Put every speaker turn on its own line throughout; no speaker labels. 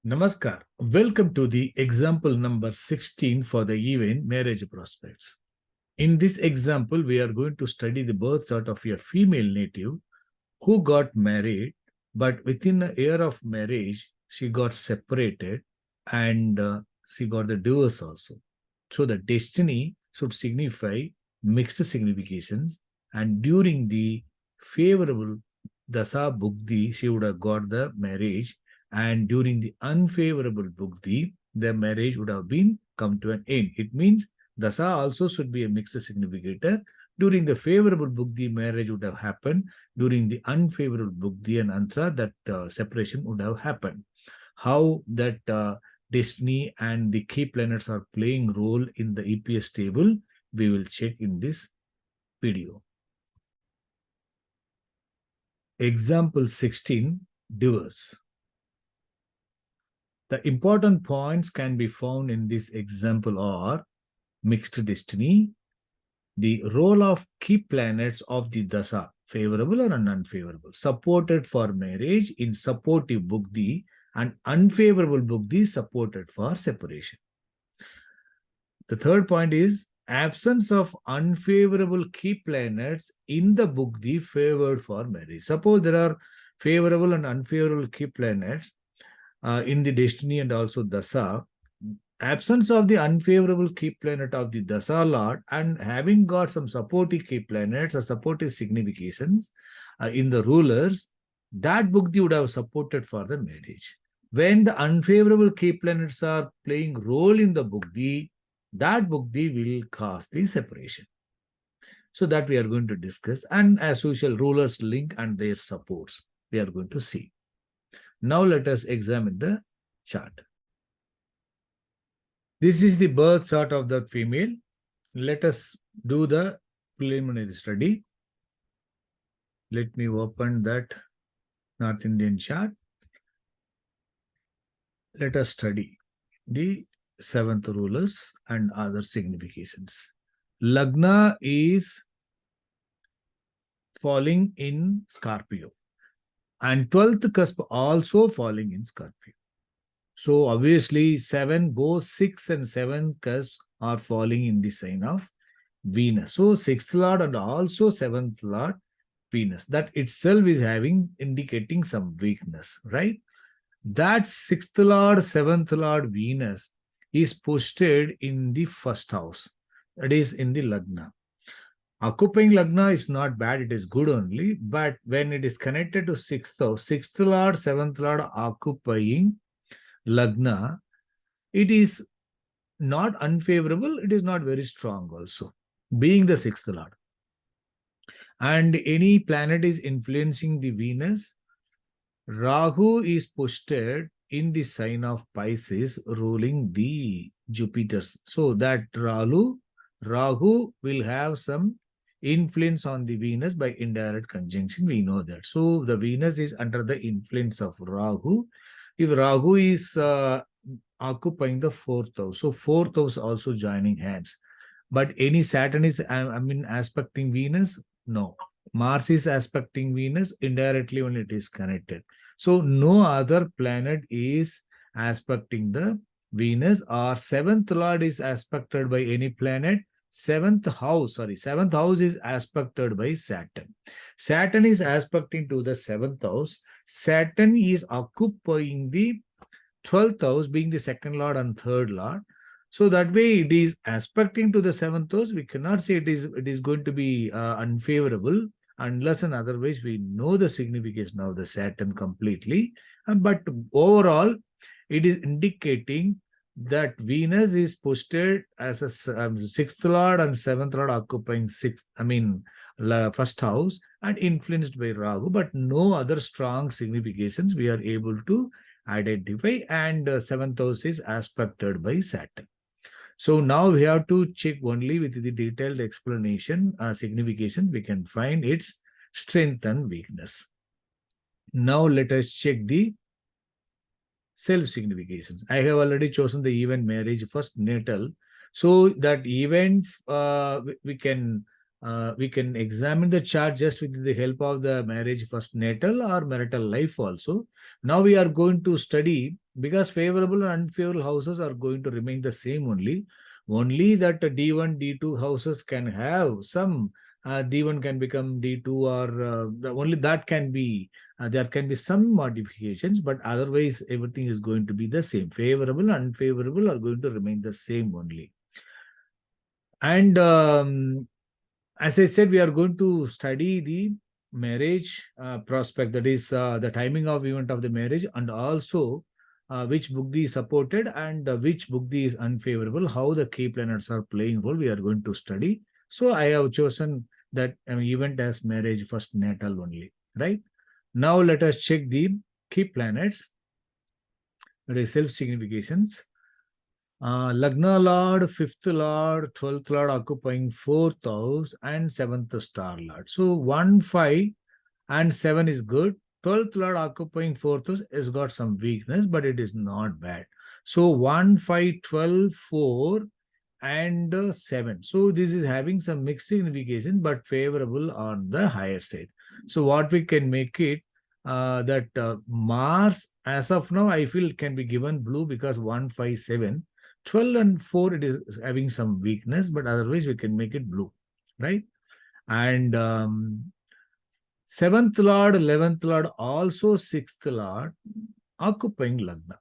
Namaskar. Welcome to the example number 16 for the event marriage prospects. In this example, we are going to study the birth chart of a female native who got married, but within a year of marriage, she got separated and she got the divorce also. So the destiny should signify mixed significations, and during the favorable Dasa Bugdi, she would have got the marriage, and during the unfavorable Bugdi, the marriage would have been come to an end. It means Dasa also should be a mixed significator. During the favorable Bugdi, marriage would have happened. During the unfavorable Bugdi and Antra, that separation would have happened. How that destiny and the key planets are playing role in the EPS table, we will check in this video. Example 16, divorce. The important points can be found in this example are mixed destiny, the role of key planets of the dasa, favorable or unfavorable, supported for marriage in supportive bugdi, and unfavorable bugdi supported for separation. The third point is absence of unfavorable key planets in the bugdi favored for marriage. Suppose there are favorable and unfavorable key planets in the destiny and also dasa. Absence of the unfavorable key planet of the dasa lord and having got some supportive key planets or supportive significations in the rulers, that bugdi would have supported for the marriage. When the unfavorable key planets are playing role in the bugdi, that bugdi will cause the separation. So that we are going to discuss, and as usual, rulers link and their supports we are going to see. Now let us examine the chart. This is the birth chart of that female. Let us do the preliminary study. Let me open that North Indian chart. Let us study the seventh rulers and other significations. Lagna is falling in Scorpio, and 12th cusp also falling in Scorpio. So obviously, both 6 and 7 cusps are falling in the sign of Venus. So 6th Lord and also 7th Lord Venus. That itself is indicating some weakness, right? That 6th Lord, 7th Lord Venus is posted in the first house. That is in the Lagna. Occupying Lagna is not bad, it is good only. But when it is connected to 6th house, 6th Lord, 7th Lord occupying Lagna, it is not unfavorable, it is not very strong also, being the 6th Lord. And any planet is influencing the Venus. Rahu is posted in the sign of Pisces, ruling the Jupiters. So that Rahu will have some influence on the Venus by indirect conjunction. We know that. So the Venus is under the influence of Rahu. If Rahu is occupying the 4th house, so 4th house also joining hands. But any Saturn is, aspecting Venus? No. Mars is aspecting Venus, indirectly only it is connected. So no other planet is aspecting the Venus, or 7th Lord is aspected by any planet. 7th house is aspected by Saturn. Saturn is aspecting to the 7th house. Saturn is occupying the 12th house, being the 2nd Lord and 3rd Lord. So that way it is aspecting to the 7th house. We cannot say it is going to be unfavorable unless and otherwise we know the signification of the Saturn completely. But overall, it is indicating that Venus is posted as a 6th Lord and 7th Lord occupying first house and influenced by Rahu, but no other strong significations we are able to identify, and 7th house is aspected by Saturn. So now we have to check only with the detailed explanation, signification, we can find its strength and weakness. Now let us check the self-significations. I have already chosen the event marriage first natal. So that event we can we can examine the chart just with the help of the marriage first natal or marital life also. Now we are going to study, because favorable and unfavorable houses are going to remain the same only. Only that D1, D2 houses can have some, D1 can become D2, or only that can be, there can be some modifications, but otherwise everything is going to be the same. Favorable and unfavorable are going to remain the same only. And as I said, we are going to study the marriage prospect, that is the timing of event of the marriage, and also which Bugdi is supported and which Bugdi is unfavorable, how the key planets are playing role, we are going to study. So I have chosen that event as marriage first natal only, right? Now let us check the key planets, that is self-significations. Lagna Lord, 5th Lord, 12th Lord occupying 4th house, and 7th star Lord. So 1, 5 and 7 is good. 12th Lord occupying 4th house has got some weakness, but it is not bad. So 1, 5, 12, 4 and 7. So this is having some mixed signification, but favorable on the higher side. So what we can make it, that Mars, as of now, I feel can be given blue, because 1, 5, 7. 12 and 4, it is having some weakness, but otherwise we can make it blue, right? And 7th Lord, 11th Lord, also 6th Lord occupying Lagna.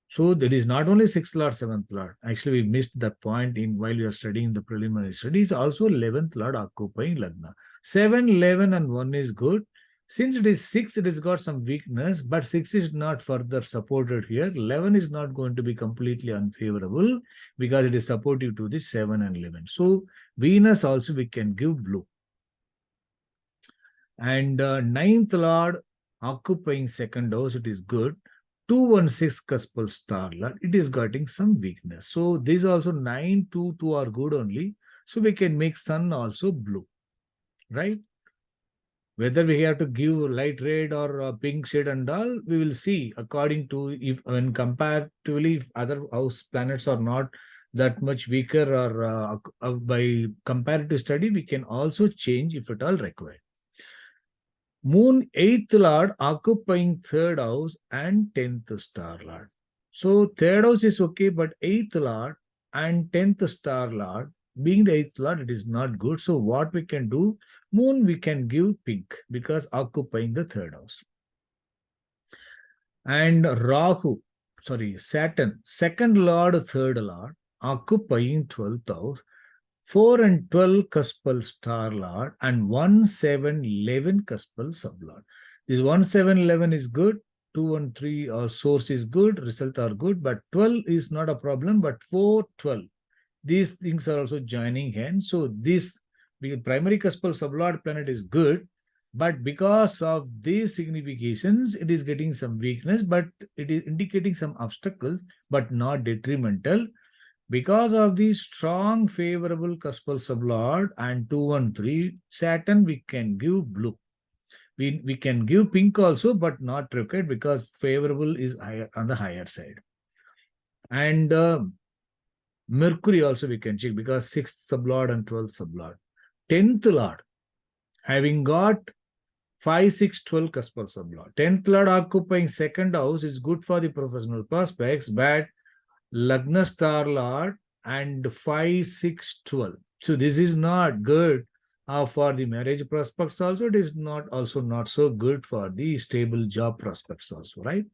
So that is not only 6th Lord, 7th Lord. Actually, we missed that point in while we are studying the preliminary studies. Also 11th Lord occupying Lagna. 7, 11 and 1 is good. Since it is 6, it has got some weakness, but 6 is not further supported here. 11 is not going to be completely unfavorable, because it is supportive to the 7 and 11. So Venus also we can give blue. And 9th Lord occupying 2nd house, it is good. 216 cuspal star Lord, it is getting some weakness. So these also 9, 2, 2 are good only. So we can make Sun also blue, right? Whether we have to give light red or pink shade and all, we will see according to, if when comparatively if other house planets are not that much weaker, or by comparative study, we can also change if at all required. Moon 8th Lord occupying 3rd house and 10th star Lord. So 3rd house is okay, but 8th Lord and 10th star Lord, being the 8th Lord, it is not good. So what we can do, Moon we can give pink, because occupying the 3rd house. And Saturn, 2nd Lord, 3rd Lord, occupying 12th house, 4 and 12 cuspal star Lord, and 1, 7, 11 cuspal sublord. This 1, 7, 11 is good. 2 and 3 source is good, result are good, but 12 is not a problem, but 4, 12. These things are also joining hands. So this primary cuspal sublord planet is good, but because of these significations, it is getting some weakness, but it is indicating some obstacles, but not detrimental. Because of the strong favorable cuspal sublord and 2 and 3, Saturn we can give blue. We can give pink also, but not required, because favorable is higher on the higher side. And Mercury also we can check, because 6th sublord and 12th sublord. 10th Lord, having got 5, 6, 12 cuspal sublord. 10th Lord occupying 2nd house is good for the professional prospects, but Lagna star Lord and 5, 6, 12. So this is not good for the marriage prospects also. It is not so good for the stable job prospects also, right?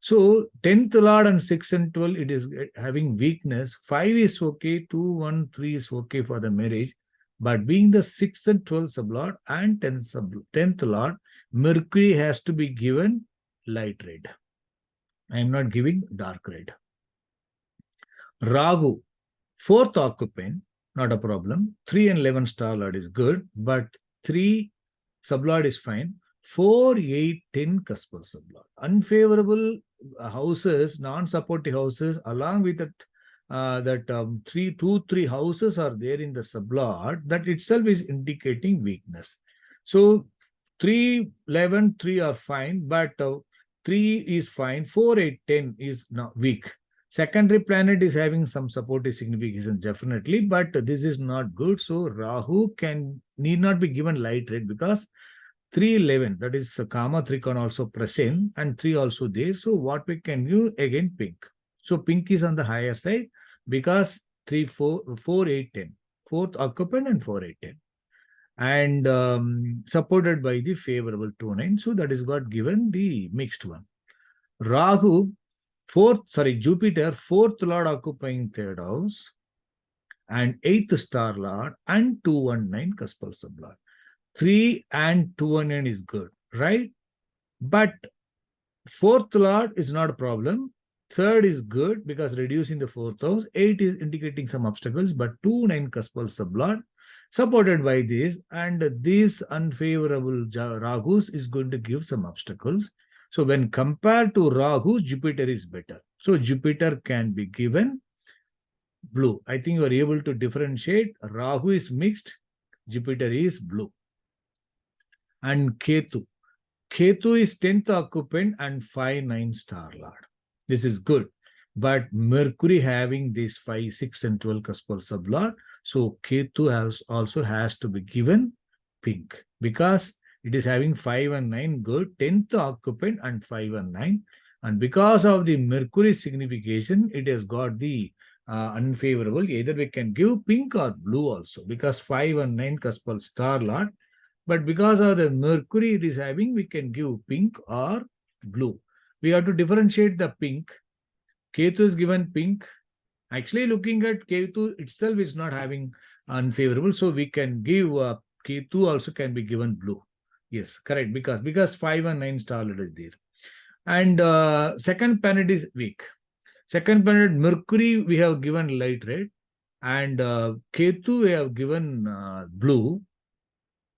So 10th Lord and 6 and 12, it is having weakness. 5 is okay, 2, 1, 3 is okay for the marriage. But being the 6th and 12th sublord and 10th Lord, Mercury has to be given light red. I am not giving dark red. Rahu, 4th occupant, not a problem. 3 and 11 star Lord is good, but 3 sublord is fine. 4, 8, 10 cuspal sublord. Unfavorable houses, non-supportive houses, along with that 3 houses are there in the sublord, that itself is indicating weakness. So 3, 11, 3 are fine, but 3 is fine. 4, 8, 10 is not weak. Secondary planet is having some supportive signification, definitely, but this is not good. So Rahu need not be given light red because 311, that is Kama Trikon also present and 3 also there. So what we can do again, pink. So pink is on the higher side because 3, 4, 4, 8, 10. Fourth occupant and 4, 8, 10. And supported by the favorable 2, 9. So that is got given the mixed one. Rahu, Jupiter, fourth lord occupying third house and eighth star lord and 219 cuspal sublord. 3 and 219 is good, right? But fourth lord is not a problem. Third is good because reducing the fourth house. 8 is indicating some obstacles, but 2-9 cuspal sublord supported by this, and this unfavorable Ragus is going to give some obstacles. So when compared to Rahu, Jupiter is better. So Jupiter can be given blue. I think you are able to differentiate. Rahu is mixed, Jupiter is blue. And Ketu. Ketu is 10th occupant and 5-9 star lord. This is good. But Mercury having this 5, 6 and 12 cuspal sublord. So Ketu also has to be given pink because it is having 5 and 9 good, 10th occupant and 5 and 9. And because of the Mercury signification, it has got the unfavorable. Either we can give pink or blue also because 5 and 9 cuspal star lord. But because of the Mercury it is having, we can give pink or blue. We have to differentiate the pink. Ketu is given pink. Actually, looking at Ketu itself is not having unfavorable. So we can give Ketu also can be given blue. Yes, correct. Because 5 and 9 star is there. And second planet is weak. Second planet, Mercury, we have given light red. And Ketu, we have given blue.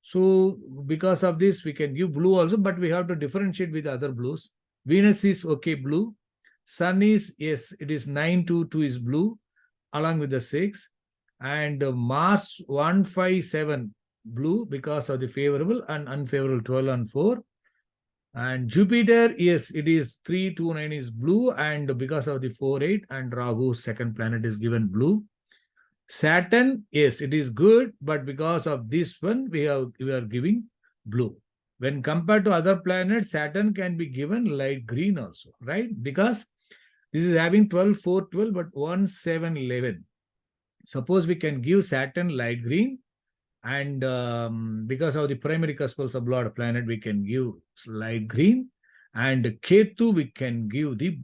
So because of this, we can give blue also, but we have to differentiate with other blues. Venus is okay, blue. Sun is, yes, it is 9, 2, 2 is blue, along with the 6. And Mars 1, 5, 7 blue because of the favorable and unfavorable 12 and 4. And Jupiter, yes, it is 3, 2, 9 is blue, and because of the 4, 8, and Rahu, second planet, is given blue. Saturn, yes, it is good, but because of this one, we are giving blue. When compared to other planets, Saturn can be given light green also, right? Because this is having 12, 4, 12, but 1, 7, 11. Suppose we can give Saturn light green, and because of the primary cuspal sublord planet, we can give light green, and Ketu, we can give the,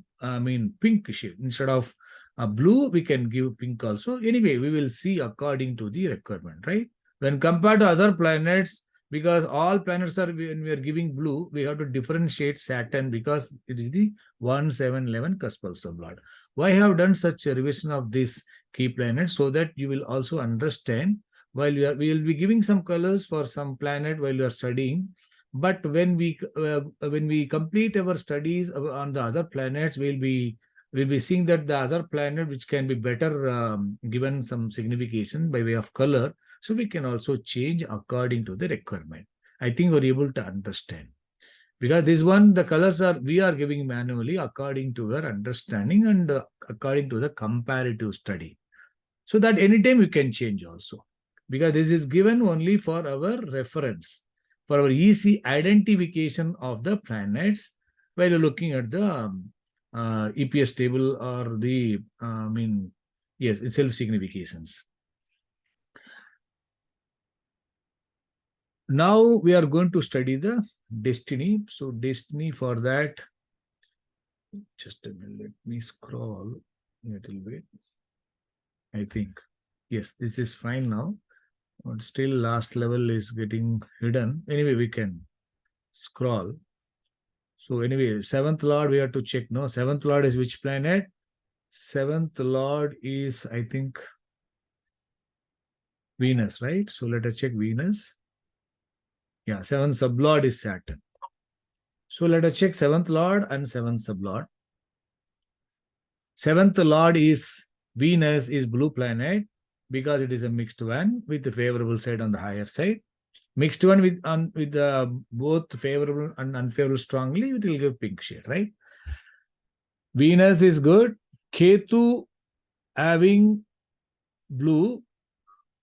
pink shade. Instead of blue, we can give pink also. Anyway, we will see according to the requirement, right? When compared to other planets, because all planets are, when we are giving blue, we have to differentiate Saturn because it is the 1, 7, 11 cuspal sublord. Why I have done such a revision of this key planet? So that you will also understand, while we will be giving some colors for some planet while you are studying. But when we complete our studies on the other planets, we'll be seeing that the other planet which can be better given some signification by way of color, so we can also change according to the requirement. I think we're able to understand, because this one, the colors we are giving manually according to our understanding and according to the comparative study, so that anytime we can change also, because this is given only for our reference, for our easy identification of the planets while looking at the EPS table or the, self-significations. Now we are going to study the destiny. So destiny, for that, just a minute, let me scroll a little bit. I think, yes, this is fine now. But still last level is getting hidden. Anyway, we can scroll. So anyway, 7th Lord, we have to check. No, 7th Lord is which planet? 7th Lord is, I think, Venus, right? So let us check Venus. Yeah, 7th sublord is Saturn. So let us check 7th Lord and 7th sublord. 7th Lord is Venus, is blue planet because it is a mixed one with the favorable side on the higher side. Mixed one with both favorable and unfavorable strongly, it will give pink shade, right? Venus is good. Ketu having blue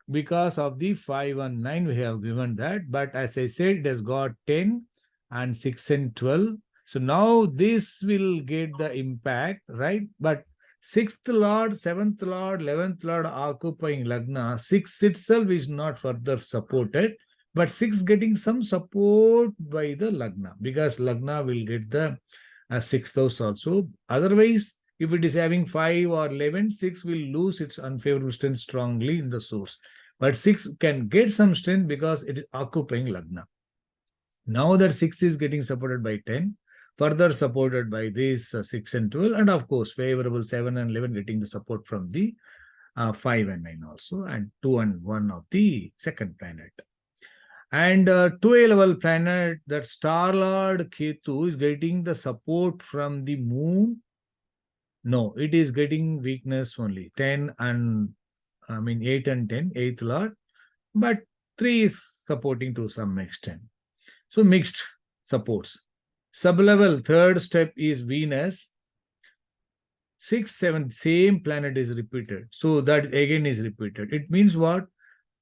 because of the 5 and 9 we have given that, but as I said, it has got 10 and 6 and 12. So now this will get the impact, right? But 6th lord, 7th lord, 11th lord occupying Lagna, 6 itself is not further supported, but 6 getting some support by the Lagna, because Lagna will get the 6th house also. Otherwise, if it is having 5 or 11, 6 will lose its unfavorable strength strongly in the source. But 6 can get some strength because it is occupying Lagna. Now that 6 is getting supported by 10, further supported by these 6 and 12, and of course, favorable 7 and 11 getting the support from the 5 and 9 also, and 2 and 1 of the second planet. And 2A level planet, that star lord Ketu, is getting the support from the moon. No, it is getting weakness only. 10 and 8 and 10, 8th lord, but 3 is supporting to some extent. So mixed supports. Sublevel, third step is Venus. 6, 7, same planet is repeated. So that again is repeated. It means what?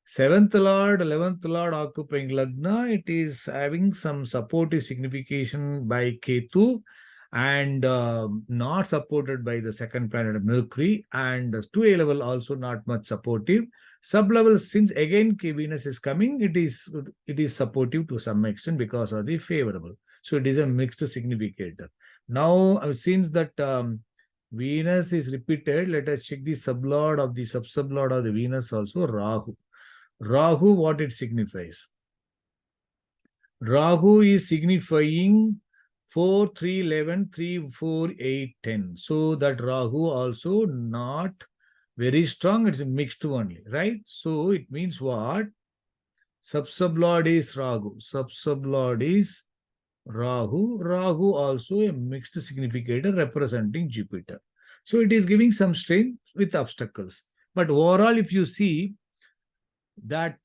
7th lord, 11th lord occupying Lagna, it is having some supportive signification by Ketu, and not supported by the second planet Mercury, and 2A level also not much supportive. Sub-level, since again Venus is coming, it is supportive to some extent because of the favorable. So it is a mixed significator. Now, since that Venus is repeated, let us check the sublord of the sub-sublord of the Venus also, Rahu. Rahu, what it signifies? Rahu is signifying 4, 3, 11, 3, 4, 8, 10. So that Rahu also not very strong. It's a mixed only, right? So it means what? Sub-sublord is Rahu. Sub-sublord is Rahu. Rahu also a mixed significator representing Jupiter. So it is giving some strength with obstacles. But overall, if you see, that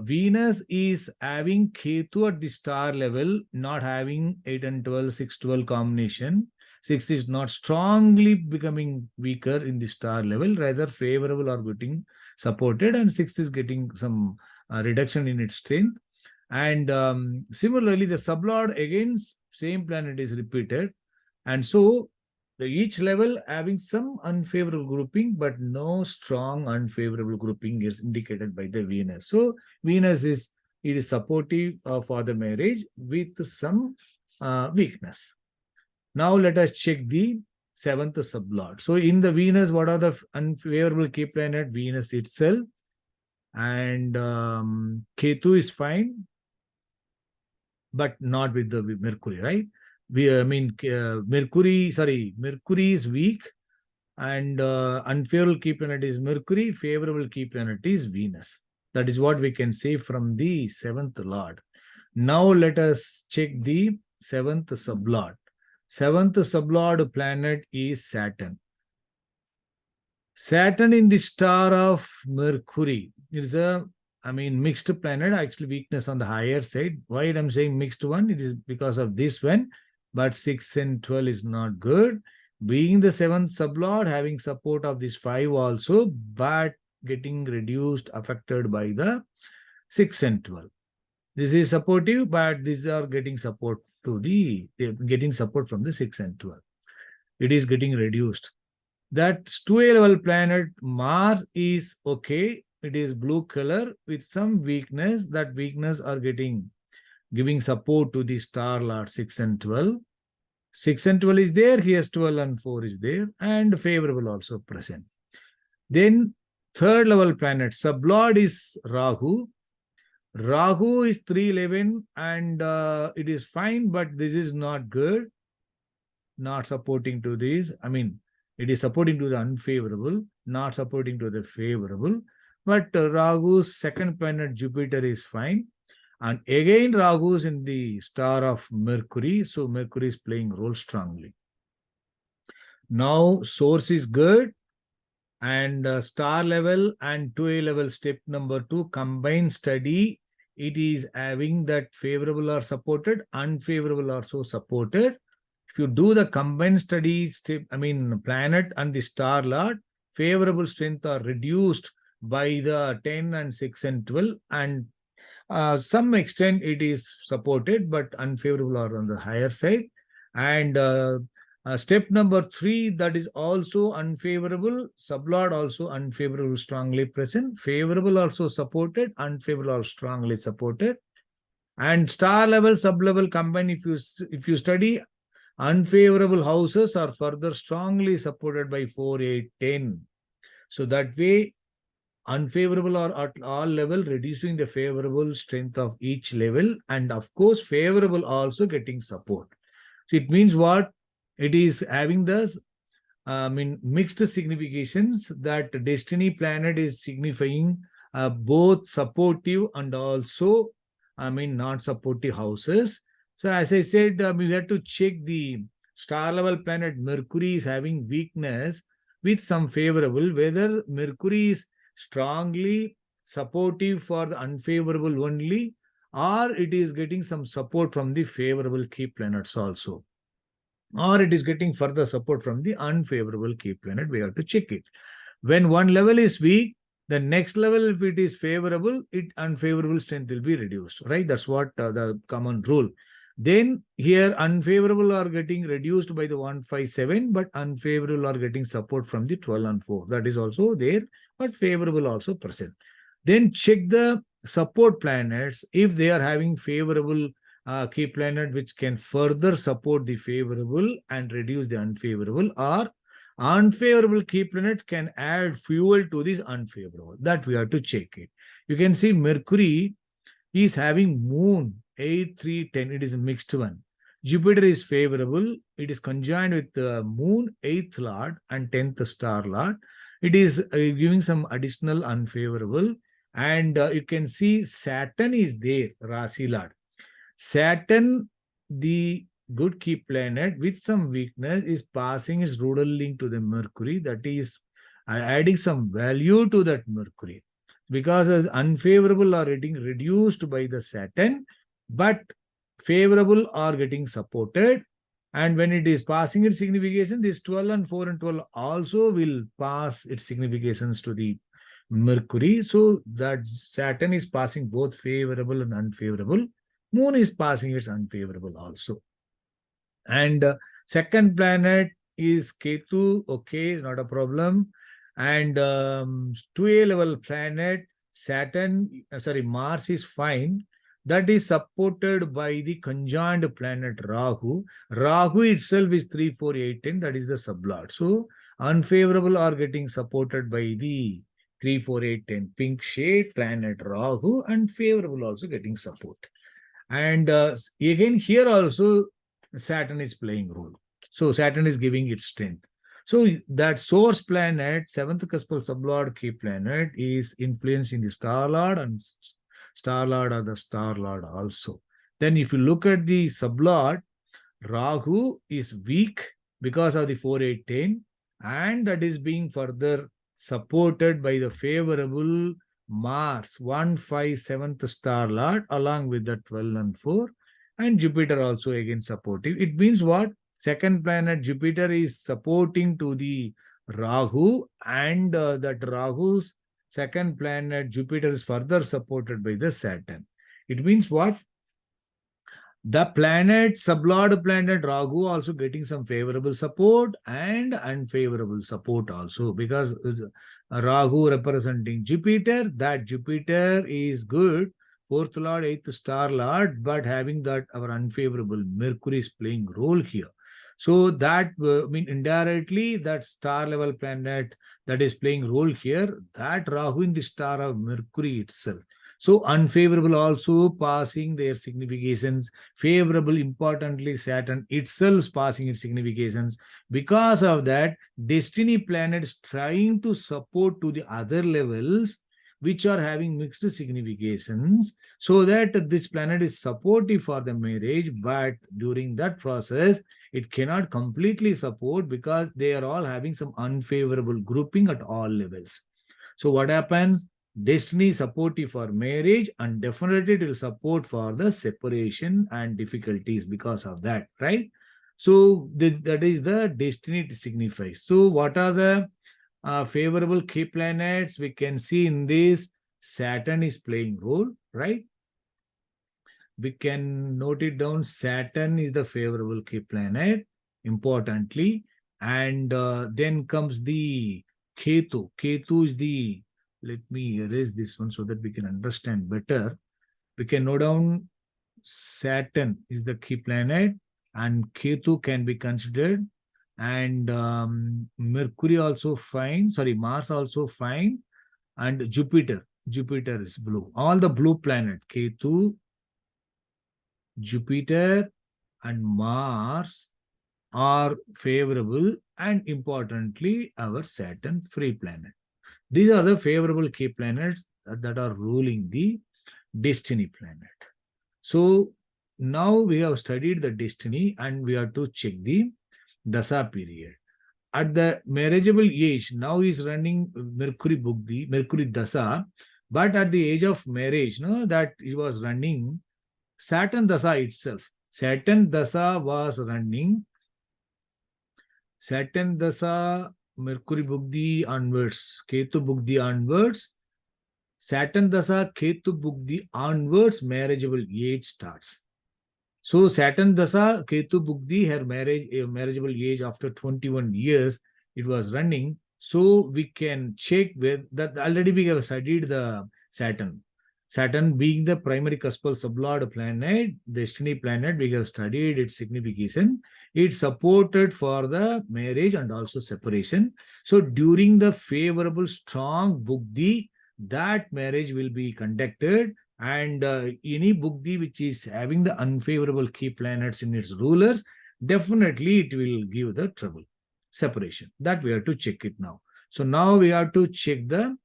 Venus is having Ketu at the star level, not having 8 and 12, 6, 12 combination. 6 is not strongly becoming weaker in the star level, rather favorable or getting supported, and 6 is getting some reduction in its strength. And similarly, the sublord, again, same planet is repeated. And so each level having some unfavorable grouping, but no strong unfavorable grouping is indicated by the Venus. So Venus is supportive for the marriage with some weakness. Now let us check the 7th sublord. So in the Venus, what are the unfavorable key planet? Venus itself, and Ketu is fine, but not with the Mercury, right? Mercury is weak, and unfavorable key planet is Mercury, favorable key planet is Venus. That is what we can say from the 7th lord. Now let us check the 7th sublord. 7th sublord planet is Saturn. Saturn in the star of Mercury. It is a mixed planet, actually weakness on the higher side. Why I'm saying mixed one? It is because of this one, but 6 and 12 is not good. Being the 7th sublord, having support of this 5 also, but getting reduced, affected by the 6 and 12. This is supportive, but these are getting support from the 6 and 12. It is getting reduced. That 2A level planet Mars is okay. It is blue color with some weakness. That weakness are giving support to the star lord 6 and 12. 6 and 12 is there. Here's 12 and 4 is there, and favorable also present. Then 3rd level planet sublord is Rahu. Rahu is 311, and it is fine, but this is not good. Not supporting to this. It is supporting to the unfavorable, not supporting to the favorable. But Rahu's second planet Jupiter is fine. And again, Rahu is in the star of Mercury. So Mercury is playing role strongly. Now, source is good. And star level and 2A level step number 2 combined study. It is having that favorable are supported, unfavorable are so supported. if you do the combined study, planet and the star lord, favorable strength are reduced by the 10 and 6 and 12, and some extent it is supported, but unfavorable or on the higher side. And step number 3, that is also unfavorable, sublord also unfavorable, strongly present, favorable also supported, unfavorable or strongly supported. And star level, sub level combined, if you study, unfavorable houses are further strongly supported by 4, 8, 10. So that way, unfavorable or at all level, reducing the favorable strength of each level, and of course favorable also getting support. So it means what? It is having the mixed significations, that destiny planet is signifying both supportive and also not supportive houses. So as I said, we have to check the star level planet Mercury is having weakness with some favorable, whether Mercury is strongly supportive for the unfavorable only, or it is getting some support from the favorable key planets also, or it is getting further support from the unfavorable key planet. We have to check it. When one level is weak, the next level, if it is favorable, it unfavorable strength will be reduced, right? That's what the common rule. Then here unfavorable are getting reduced by the 1, 5, 7, but unfavorable are getting support from the 12 and 4. That is also there, but favorable also present. Then check the support planets. If they are having favorable key planet which can further support the favorable and reduce the unfavorable, or unfavorable key planets can add fuel to this unfavorable, that we have to check it. You can see Mercury is having moon 8, 3, 10. It is a mixed one. Jupiter is favorable. It is conjoined with the moon, 8th lord and 10th star lord. It is giving some additional unfavorable. And you can see Saturn is there, Rasi lord. Saturn, the good key planet with some weakness, is passing its rudal link to the Mercury. That is adding some value to that Mercury, because as unfavorable are getting reduced by the Saturn, but favorable are getting supported. And when it is passing its signification, this 12 and 4 and 12 also will pass its significations to the Mercury. So that Saturn is passing both favorable and unfavorable. Moon is passing its unfavorable also. And second planet is Ketu. Okay, not a problem. And 2A level planet, Mars is fine. That is supported by the conjoined planet Rahu. Rahu itself is 3, 4, 8, 10. That is the sublord. So unfavorable are getting supported by the 3, 4, 8, 10 pink shade planet Rahu, and favorable also getting support. And again, here also Saturn is playing role. So Saturn is giving its strength. So that source planet, 7th cuspal sublord key planet, is influencing the star lord, and star lord or the star lord also. Then if you look at the sublord, Rahu is weak because of the 4, 8, 10, and that is being further supported by the favorable Mars, 1, 5, 7th star lord, along with the 12 and 4, and Jupiter also again supportive. It means what? Second planet Jupiter is supporting to the Rahu, and that Rahu's second planet Jupiter is further supported by the Saturn. It means what? The planet, sublord planet Rahu also getting some favorable support and unfavorable support also, because Rahu representing Jupiter, that Jupiter is good, 4th lord, 8th star lord, but having that our unfavorable Mercury is playing role here. So that indirectly that star level planet that is playing role here, that Rahu in the star of Mercury itself. So unfavorable also passing their significations, favorable importantly Saturn itself passing its significations. Because of that, destiny planets trying to support to the other levels which are having mixed significations, so that this planet is supportive for the marriage, but during that process it cannot completely support because they are all having some unfavorable grouping at all levels. So what happens? Destiny supportive for marriage, and definitely it will support for the separation and difficulties because of that, right? So that is the destiny it signifies. So what are the favorable key planets? We can see in this Saturn is playing role, right? We can note it down. Saturn is the favorable key planet, importantly. And then comes the Ketu. Ketu is the, let me erase this one so that we can understand better. We can note down Saturn is the key planet and Ketu can be considered. And Mercury also fine, sorry, Mars also fine. And Jupiter is blue. All the blue planet, Ketu, Jupiter, and Mars are favorable, and importantly, our Saturn free planet. These are the favorable key planets that are ruling the destiny planet. So now we have studied the destiny and we have to check the Dasa period. At the marriageable age, now is running Mercury Bugdi, Mercury Dasa, but at the age of marriage, no, that he was running Saturn Dasa itself. Saturn Dasa was running. Saturn Dasa, Mercury Bugdi onwards, Ketu Bugdi onwards. Saturn Dasa, Ketu Bugdi onwards, marriageable age starts. So Saturn Dasa, Ketu Bugdi, her marriageable age after 21 years, it was running. So we can check with that. Already we have studied the Saturn. Saturn being the primary cuspal sublord planet, destiny planet, we have studied its signification. It's supported for the marriage and also separation. So during the favorable strong Bugdi, that marriage will be conducted, and any Bugdi which is having the unfavorable key planets in its rulers, definitely it will give the trouble, separation. That we have to check it now. So now we have to check the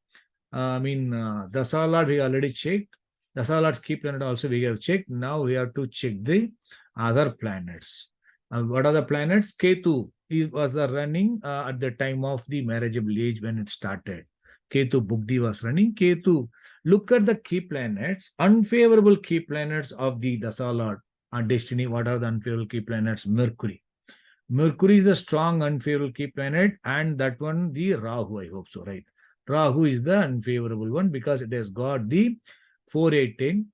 Dasa Lord we already checked. Dasa Lord's key planet also we have checked. Now we have to check the other planets. What are the planets? Ketu was the running at the time of the marriageable age when it started. Ketu Bugdi was running. Ketu, look at the key planets, unfavorable key planets of the Dasa Lord and destiny. What are the unfavorable key planets? Mercury. Mercury is the strong unfavorable key planet, and that one the Rahu, I hope so, right? Rahu is the unfavorable one because it has got the 4, 8, 10,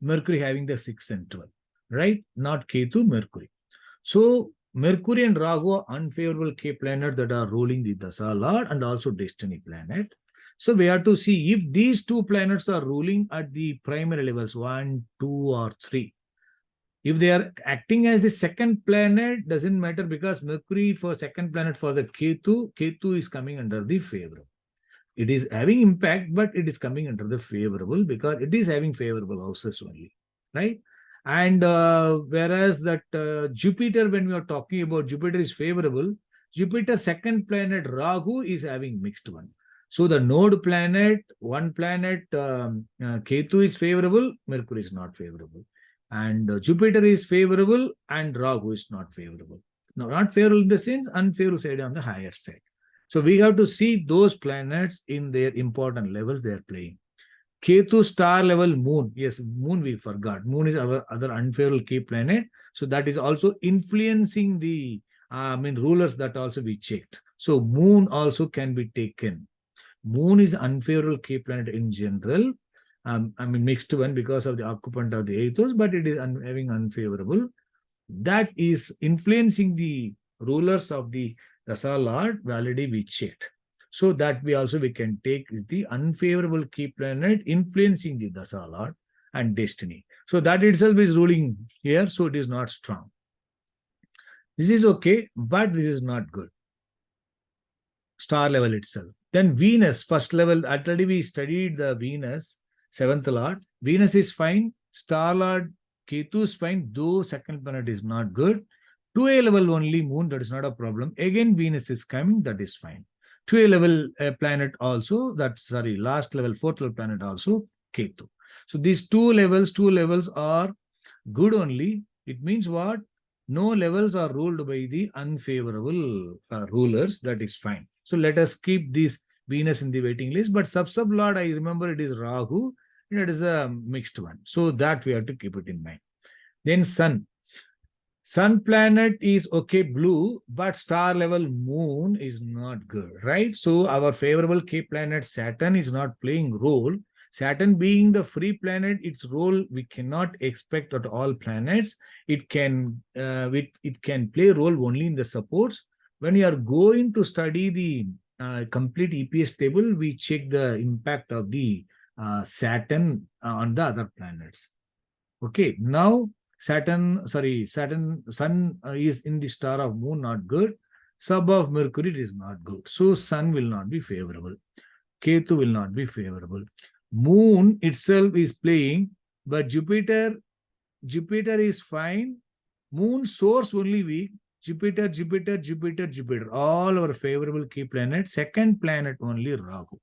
Mercury having the 6 and 12, right? Not Ketu, Mercury. So Mercury and Rahu are unfavorable key planet that are ruling the Dasa Lord and also destiny planet. So we have to see if these two planets are ruling at the primary levels, 1, 2, or 3. If they are acting as the second planet, doesn't matter because Mercury for second planet for the Ketu is coming under the favorable. It is having impact, but it is coming under the favorable because it is having favorable houses only, right? And whereas that Jupiter, when we are talking about Jupiter is favorable, Jupiter second planet Rahu is having mixed one. So the node planet, one planet Ketu is favorable, Mercury is not favorable. And Jupiter is favorable and Rahu is not favorable. No, not favorable in the sense, unfavorable side on the higher side. So we have to see those planets in their important levels they are playing. Ketu star level moon. Yes, moon we forgot. Moon is our other unfavorable key planet. So that is also influencing the rulers that also we checked. So moon also can be taken. Moon is unfavorable key planet in general. Mixed one because of the occupant of the eighth house, but it is having unfavorable. That is influencing the rulers of the Dasa Lord. Already we checked. So that we can take is the unfavorable key planet influencing the Dasa Lord and destiny. So that itself is ruling here, so it is not strong. This is okay, but this is not good. Star level itself. Then Venus, first level, already we studied the Venus, seventh Lord. Venus is fine. Star Lord, Ketu is fine, though second planet is not good. 2A level only moon, that is not a problem. Again, Venus is coming, that is fine. 2A level planet also, last level, fourth level planet also, Ketu. So these two levels are good only. It means what? No levels are ruled by the unfavorable rulers, that is fine. So let us keep this Venus in the waiting list. But sub-lord, I remember it is Rahu. It is a mixed one. So that we have to keep it in mind. Then Sun. Sun planet is okay, blue, but star level moon is not good, right? So our favorable key planet Saturn is not playing role. Saturn being the free planet, its role we cannot expect at all planets. It can play role only in the supports. When we are going to study the complete EPS table, we check the impact of the Saturn on the other planets. Okay, now Sun is in the star of moon, not good. Sub of Mercury, it is not good. So Sun will not be favorable. Ketu will not be favorable. Moon itself is playing, but Jupiter is fine. Moon source only weak. Jupiter. All our favorable key planets. Second planet only Rahu.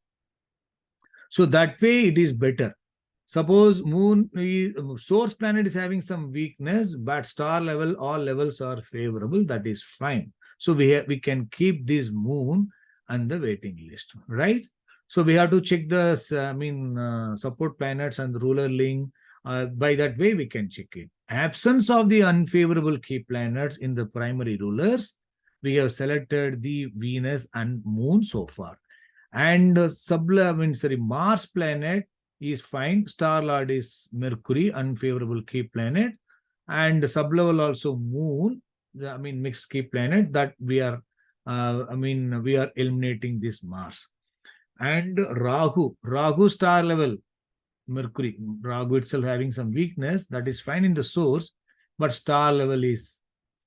So that way it is better. Suppose moon source planet is having some weakness, but star level, all levels are favorable. That is fine. So we can keep this moon on the waiting list, right? So we have to check the support planets and the ruler link. By that way, we can check it. Absence of the unfavorable key planets in the primary rulers, we have selected the Venus and Moon so far. And Mars planet is fine. Star Lord is Mercury, unfavorable key planet, and sublevel also Moon. Mixed key planet that we are. We are eliminating this Mars and Rahu star level Mercury. Rahu itself having some weakness, that is fine in the source, but star level is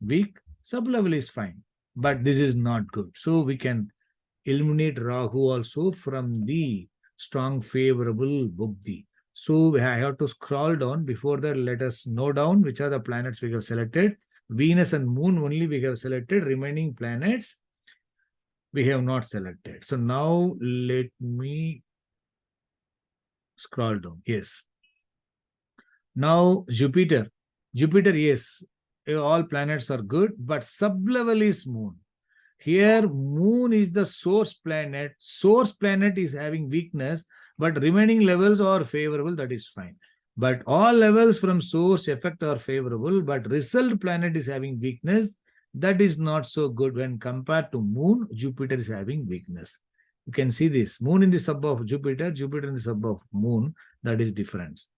weak. Sublevel is fine, but this is not good. So we can eliminate Rahu also from the strong favorable Bugdi. So I have to scroll down. Before that, let us know down which are the planets we have selected. Venus and Moon only we have selected. Remaining planets we have not selected. So now let me scroll down. Yes. Now Jupiter, yes, all planets are good, but sublevel is Moon. Here, Moon is the source planet. Source planet is having weakness, but remaining levels are favorable. That is fine. But all levels from source effect are favorable, but result planet is having weakness. That is not so good when compared to Moon. Jupiter is having weakness. You can see this. Moon in the sub of Jupiter, Jupiter in the sub of Moon. That is difference.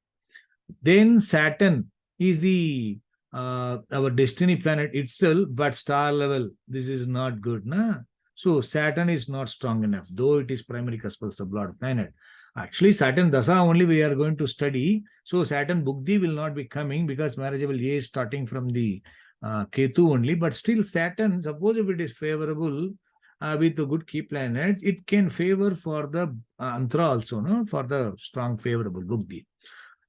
Then Saturn is the our destiny planet itself, but star level, this is not good. So Saturn is not strong enough, though it is primary cuspal sublord planet. Actually, Saturn Dasa only we are going to study. So Saturn Bugdi will not be coming because marriageable A is starting from the Ketu only. But still Saturn, suppose if it is favorable with a good key planet, it can favor for the Antra also, no? For the strong favorable Bugdi.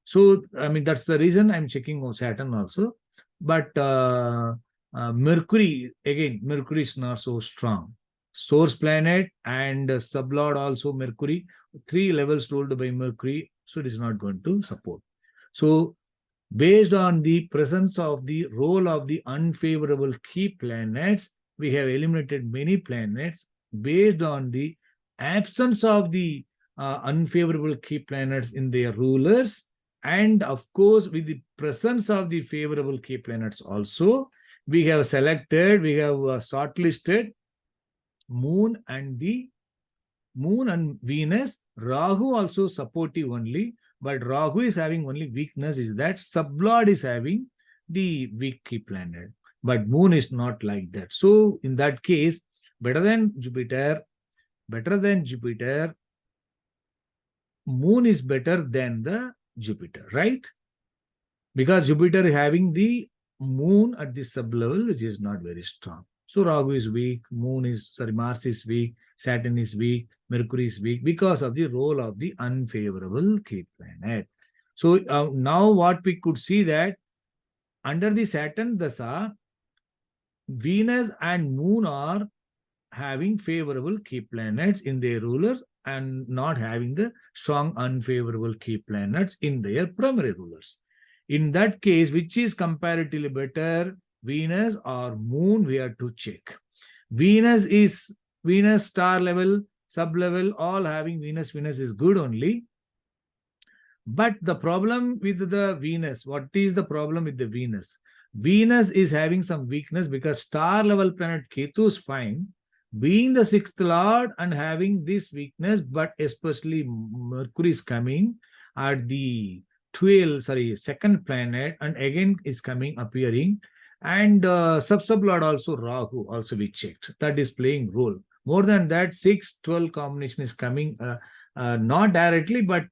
So, that's the reason I'm checking on Saturn also. But Mercury, again, Mercury is not so strong. Source planet and sublord also Mercury, 3 levels ruled by Mercury, so it is not going to support. So, based on the presence of the role of the unfavorable key planets, we have eliminated many planets based on the absence of the unfavorable key planets in their rulers. And of course, with the presence of the favorable key planets also, we have shortlisted Moon and Venus. Rahu also supportive only, but Rahu is having only weakness is that sublord is having the weak key planet, but Moon is not like that. So in that case, better than Jupiter, Moon is better than the Jupiter, right? Because Jupiter is having the Moon at the sublevel, which is not very strong. So Rahu is weak, Mars is weak, Saturn is weak, Mercury is weak because of the role of the unfavorable key planet. So now what we could see that under the Saturn Dasa, Venus and Moon are having favorable key planets in their rulers and not having the strong unfavorable key planets in their primary rulers. In that case, which is comparatively better, Venus or Moon, we have to check. Venus star level, sub-level, all having Venus is good only. But the problem with the Venus, what is the problem with the Venus? Venus is having some weakness because star level planet Ketu is fine, being the sixth lord and having this weakness, but especially Mercury is coming at the second planet, and again is coming, appearing, and sub-lord also Rahu also we checked. That is playing role. More than that, 6-12 combination is coming, not directly, but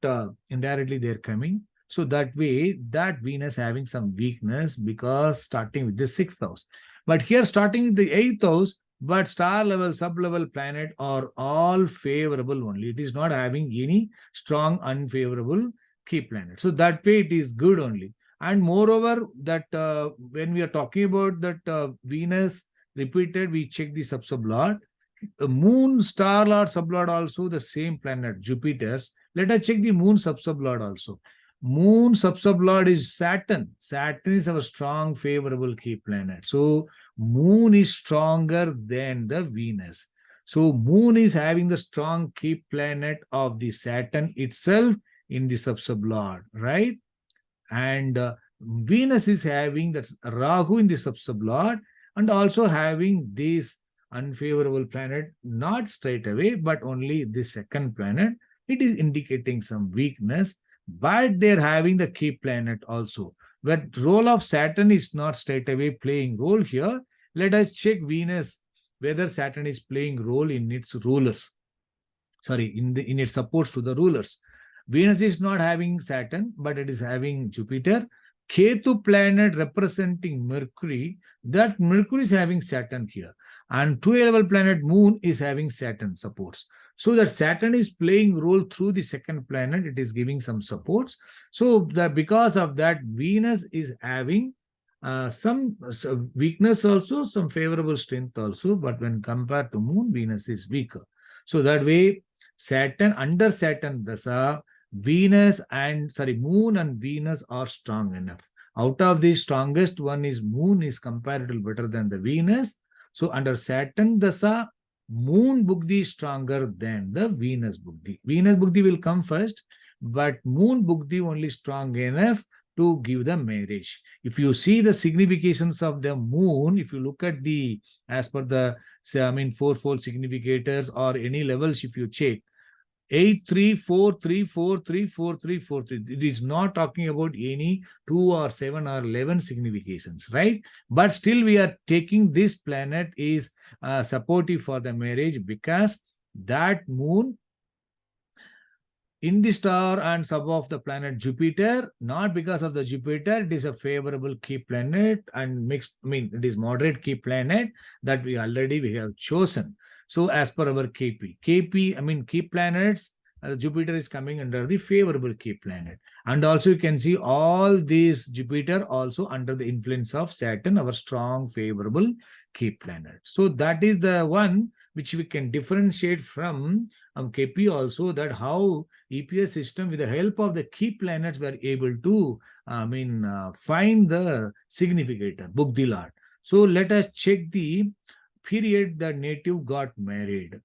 indirectly they're coming. So that way, that Venus having some weakness because starting with the sixth house. But here starting with the eighth house, but star level, sub-level planet are all favorable only. It is not having any strong unfavorable key planet. So that way it is good only. And moreover, that when we are talking about that Venus repeated, we check the sub-lord. Moon, star lord, sub-lord also the same planet, Jupiter's. Let us check the moon sub-lord also. Moon sub-lord is Saturn. Saturn is our strong favorable key planet. So moon is stronger than the Venus. So moon is having the strong key planet of the Saturn itself in the sub-lord, right? And Venus is having that Rahu in the sub-lord and also having this unfavorable planet, not straight away, but only the second planet. It is indicating some weakness, but they're having the key planet also. But role of Saturn is not straight away playing role here. Let us check Venus, whether Saturn is playing role in its rulers. Sorry, in its supports to the rulers. Venus is not having Saturn, but it is having Jupiter. Ketu planet representing Mercury, that Mercury is having Saturn here. And 2 level planet Moon is having Saturn supports. So that Saturn is playing role through the second planet, it is giving some supports. So that because of that, Venus is having some weakness also, some favorable strength also, but when compared to Moon, Venus is weaker. So that way, Saturn, under Saturn Dasa, Moon and Venus are strong enough. Out of the strongest one is Moon is comparatively better than the Venus. So under Saturn Dasa, Moon Bukti is stronger than the Venus Bukti. Venus Bukti will come first, but Moon Bukti only strong enough to give the marriage. If you see the significations of the moon, if you look at the, as per the, fourfold significators or any levels, if you check, 8, 3, 4, 3, 4, 3, 4, 3, 4, 3. It is not talking about any 2 or 7 or 11 significations, right? But still we are taking this planet is supportive for the marriage because that moon in the star and sub of the planet Jupiter, not because of the Jupiter, it is a favorable key planet and mixed, it is moderate key planet that we have chosen. So as per our key planets, Jupiter is coming under the favorable key planet. And also you can see all these Jupiter also under the influence of Saturn, our strong favorable key planet. So that is the one which we can differentiate from KP also, that how EPS system with the help of the key planets were able to find the significator, book the lot. So let us check the period that native got married.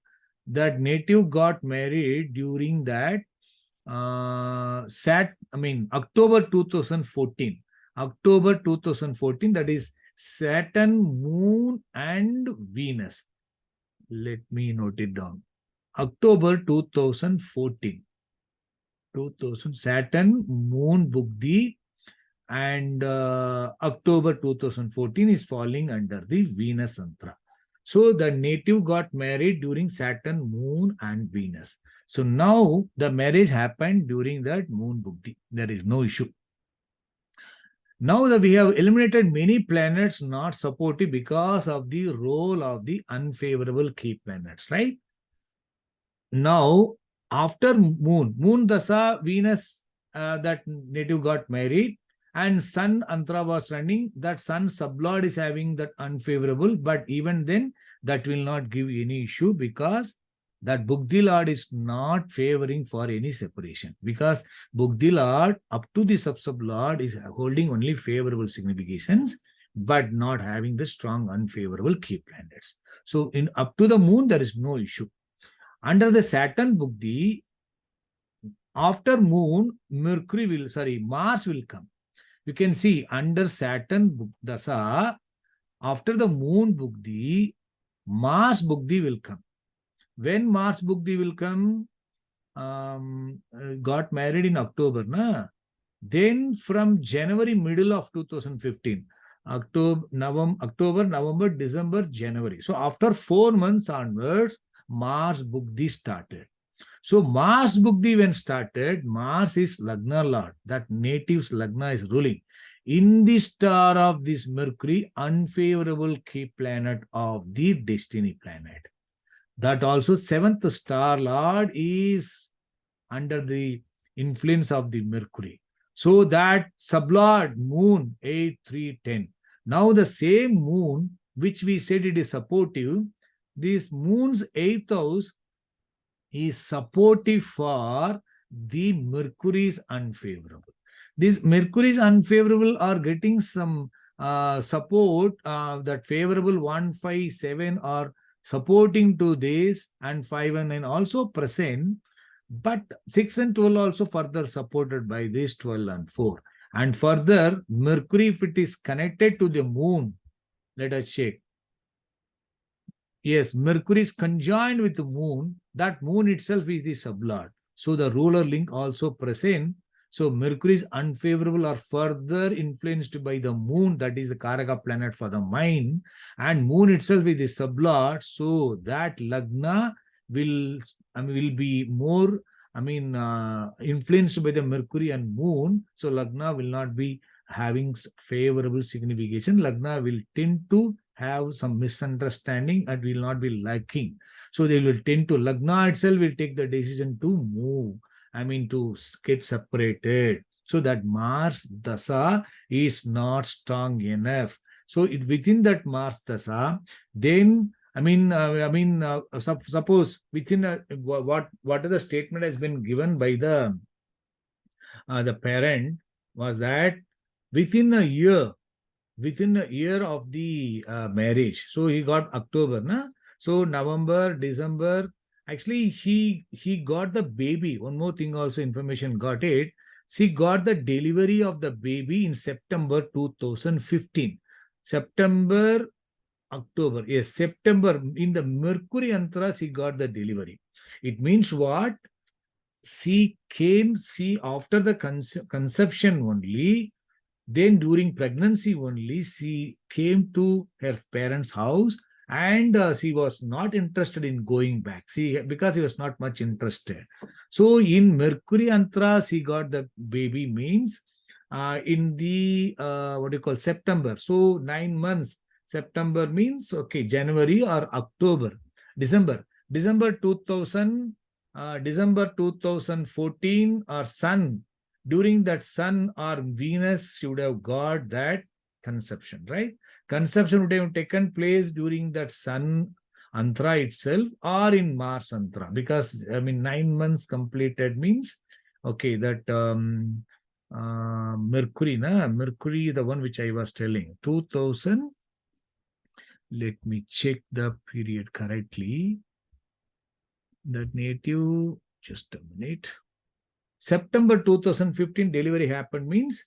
That native got married during that October 2014. October 2014, that is Saturn, Moon, and Venus. Let me note it down. October 2014. Saturn, Moon, Bukti, and October 2014 is falling under the Venus Antra. So the native got married during Saturn, Moon, and Venus. So now the marriage happened during that Moon Bukti. There is no issue. Now that we have eliminated many planets not supportive because of the role of the unfavorable key planets, right? Now, after Moon Dasa, Venus, that native got married, and Sun Antra was running. That Sun sublord is having that unfavorable, but even then, that will not give any issue because that Bukti Lord is not favoring for any separation. Because Bukti Lord up to the sub-lord is holding only favorable significations, but not having the strong unfavorable key planets. So in up to the Moon, there is no issue. Under the Saturn Bukti, after Moon, Mars will come. You can see under Saturn Dasa, after the Moon Bugdi, Mars Bugdi will come. When Mars Bugdi will come, got married in October, na? Then from January, middle of 2015, October, November, December, January. So after 4 months onwards, Mars Bugdi started. So Mars Bugdi when started, Mars is Lagna Lord. That native's Lagna is ruling. In the star of this Mercury, unfavorable key planet of the destiny planet. That also seventh star Lord is under the influence of the Mercury. So that sublord moon 8, 3, 10. Now the same moon, which we said it is supportive, this moon's 8th house is supportive for the Mercury is unfavorable. These Mercury is unfavorable are getting some support that favorable 1, 5, 7 are supporting to this, and 5 and 9 also present, but 6 and 12 also further supported by this 12 and 4. And further, Mercury, if it is connected to the moon, let us check. Yes, Mercury is conjoined with the moon. That moon itself is the sublord. So the ruler link also present. So Mercury is unfavorable or further influenced by the moon, that is the Karaka planet for the mind, and moon itself is the sublord. So that Lagna will be more influenced by the Mercury and moon. So Lagna will not be having favorable signification. Lagna will tend to have some misunderstanding and will not be liking. So they will tend to, Lagna itself will take the decision to move, to get separated. So that Mars Dasa is not strong enough. So within that Mars Dasa, then suppose within what are the statement has been given by the parent was that within a year of the marriage. So he got October, na? So November, December, actually he got the baby. One more thing also information got it. She got the delivery of the baby in September 2015. September, October. Yes, September. In the Mercury Antara, she got the delivery. It means what? She after the conception only, then during pregnancy only, she came to her parents' house, and she was not interested in going back. Because she was not much interested. So in Mercury Antara, she got the baby means in the September. So 9 months. September means January or October, December 2014 or Sun. During that Sun or Venus should have got that conception, right? Conception would have taken place during that Sun Antara itself or in Mars Antara, because 9 months completed means Mercury, the one which I was telling, 2000. Let me check the period correctly. That native, just a minute. September 2015 delivery happened means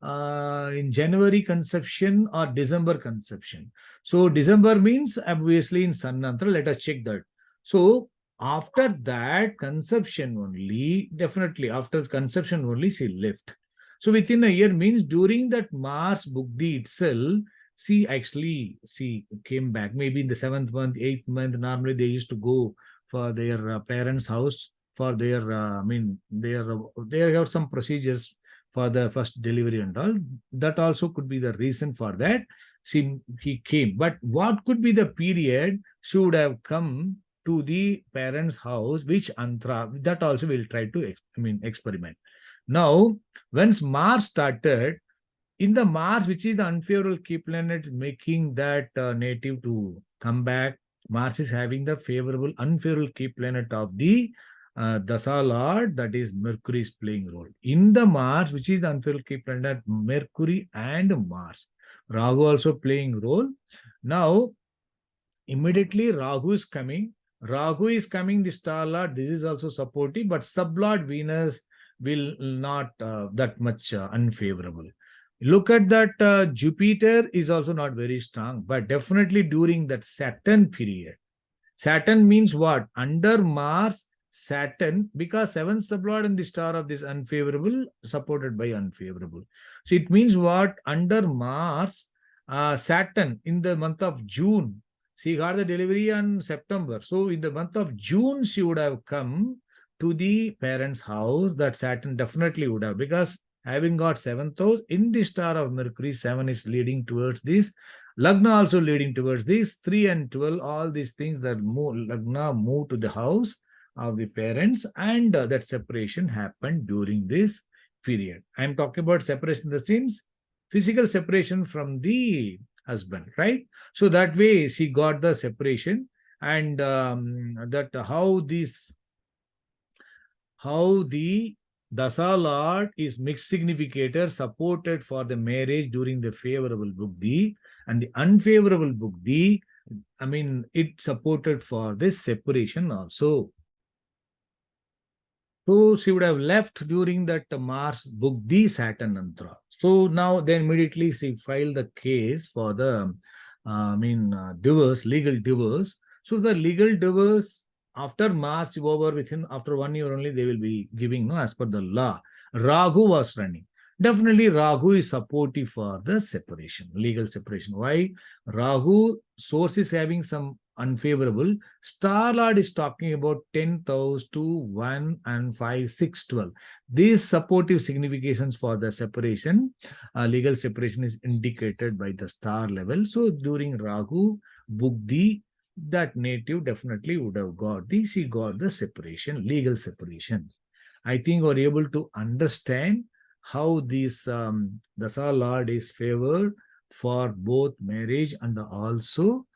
in January conception or December conception. So December means obviously in Sun Antara. Let us check that. So after that conception only, definitely after conception only she left. So within a year means during that Mars Bugdi itself, she came back. Maybe in the 7th month, 8th month, normally they used to go for their parents' house for their, they have some procedures for the first delivery and all. That also could be the reason for that. He came. But what could be the period should have come to the parents' house, which Antara, that also we'll try to experiment. Now, once Mars started, in the Mars, which is the unfavorable key planet, making that native to come back, Mars is having the unfavorable key planet of the Dasa Lord, that is Mercury is playing role. In the Mars, which is the unfavorable key planet, Mercury and Mars. Rahu also playing role. Now, immediately Rahu is coming. The star Lord, this is also supportive, but sublord Venus will not that much unfavorable. Look at that, Jupiter is also not very strong, but definitely during that Saturn period. Saturn means what? Under Mars, Saturn, because seventh sublord in the star of this unfavorable, supported by unfavorable. So it means what? Under Mars, Saturn in the month of June, she got the delivery on September. So in the month of June, she would have come to the parents' house. That Saturn definitely would have, because having got seventh house in the star of Mercury, 7 is leading towards this. Lagna also leading towards this. 3 and 12, all these things that move, Lagna move to the house of the parents, and that separation happened during this period. I am talking about separation in the sense physical separation from the husband, right? So that way she got the separation, and that how the Dasa Lord is mixed significator supported for the marriage during the favorable Bugdi, and the unfavorable Bugdi, I mean, it supported for this separation also. So she would have left during that Mars Bugdi Saturn Antra. So now then immediately she filed the case for the, divorce, legal divorce. So the legal divorce after Mars over within after 1 year only they will be giving, no, as per the law. Rahu was running. Definitely Rahu is supportive for the separation, legal separation. Why? Rahu source is having some unfavorable. Star Lord is talking about 10,000 to 1 and 5, 6, 12. These supportive significations for the separation, legal separation is indicated by the star level. So during Rahu, Bugdi, that native definitely would have got she got the separation, legal separation. I think we're able to understand how this Dasa Lord is favored for both marriage and also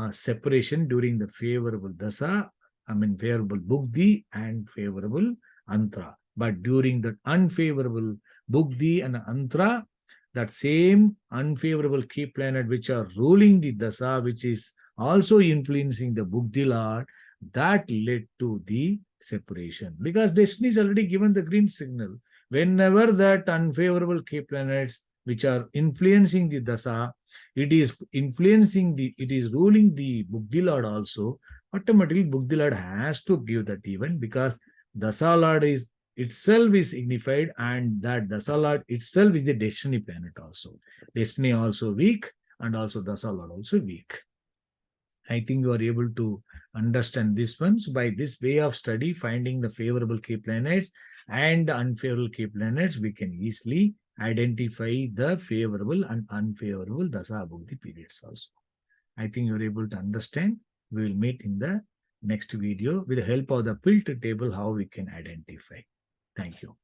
separation during the favorable Dasa, favorable Bugdi and favorable Antra. But during the unfavorable Bugdi and Antra, that same unfavorable key planet which are ruling the Dasa, which is also influencing the Bugdi Lord, that led to the separation, because destiny is already given the green signal. Whenever that unfavorable key planets which are influencing the dasa, it is ruling the Bugdi Lord also, automatically Bugdi Lord has to give that event, because dasa Lord is itself is signified, and that dasa Lord itself is the destiny planet also. Destiny also weak, and also dasa Lord also weak. I think you are able to understand this one. So by this way of study, finding the favorable key planets and unfavorable key planets, we can easily identify the favorable and unfavorable Dasa Bhukti periods also. I think you're able to understand. We will meet in the next video with the help of the filter table, how we can identify. Thank you.